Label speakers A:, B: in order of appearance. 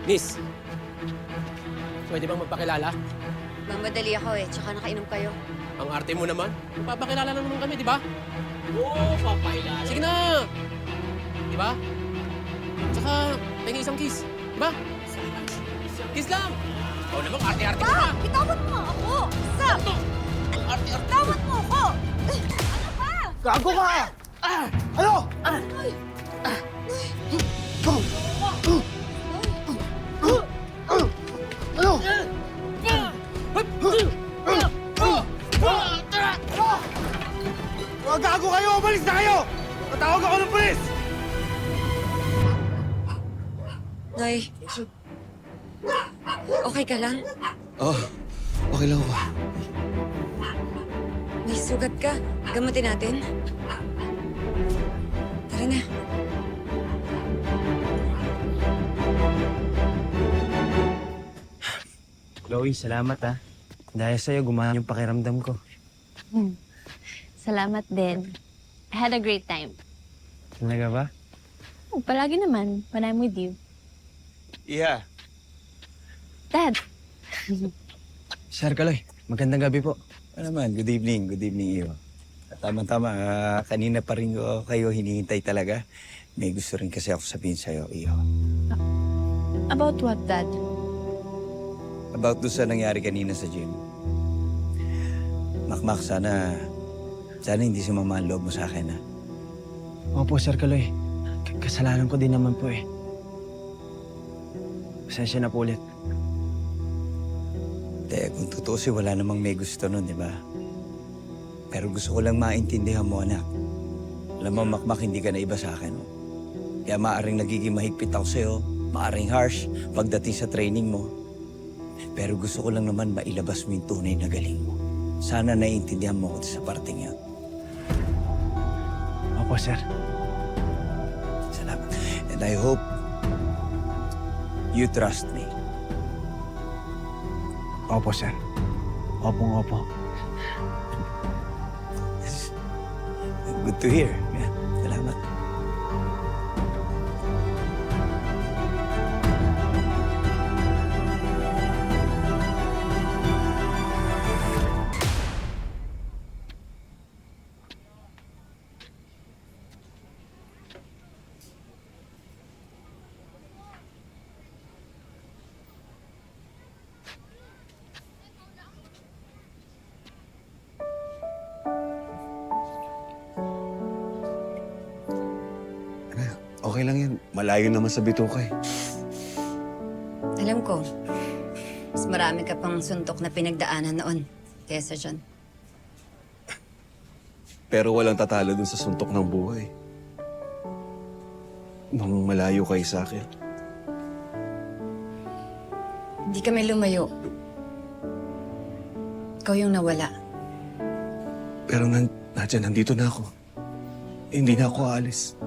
A: Miss, pwede bang magpakilala?
B: Mamadali ako eh, tsaka nakainom kayo.
A: Ang arte mo naman. Magpapakilala lang naman kami, di ba? Oo, papakilala. Sige na! Di ba? Tsaka, pengi isang kiss. Di ba? Kiss lang! Ikaw naman, arte-arte ka na!
B: Bitawan mo ako! Sam!
A: Ang arte-arte!
B: Bitawan mo ako! Ano ba?
C: Gago ka! Ano? Ano? Mga gago kayo! Umalis na kayo! Tatawag ako ng pulis!
B: Noy. Okay ka lang?
C: Oh, okay lang ako.
B: May sugat ka. Gamutin natin. Tara na.
D: Chloe, salamat ah. Dahil sa'yo, gumaan yung pakiramdam ko.
E: Salamat din. I had a great time.
D: Talaga ba?
E: Oh, palagi naman, when I'm with you.
C: Yeah.
E: Dad,
D: Sir Kaloy, magandang gabi po.
F: Ano naman, good evening, Iyo. Tama-tama, kanina pa rin ko kayo hinihintay talaga. May gusto rin kasi ako sabihin sa'yo, Iyo.
E: about what, Dad?
F: About doon sa nangyari kanina sa gym. Makmak, sana hindi sumama ang loob mo sa akin, ha?
D: Opo, Sir Kaloy. Kasalanan ko din naman po eh. Pasensya na po ulit.
F: Kung tutusin, wala namang may gusto nun, di ba? Pero gusto ko lang maintindihan mo, anak. Alam mo, Makmak, hindi ka na iba sa akin. Kaya maaring nagiging mahigpit ako sa'yo, maaring harsh pagdating sa training mo. Pero gusto ko lang naman mailabas mo yung tunay na galing mo. Sana naiintindihan mo ako sa parting yan.
D: Opo, Sir.
F: Salamat. And I hope you trust me.
D: Opo, Sir. Opo.
F: Good to hear. Yeah, salamat.
C: Okay lang yan. Malayo naman sa bituka eh.
B: Alam ko, mas marami ka pang suntok na pinagdaanan noon kesa dyan.
C: Pero walang tatalo dun sa suntok ng buhay. Nung malayo kayo sa akin.
B: Hindi kami lumayo. Ikaw yung nawala.
C: Pero nandito na ako. Hindi na ako aalis.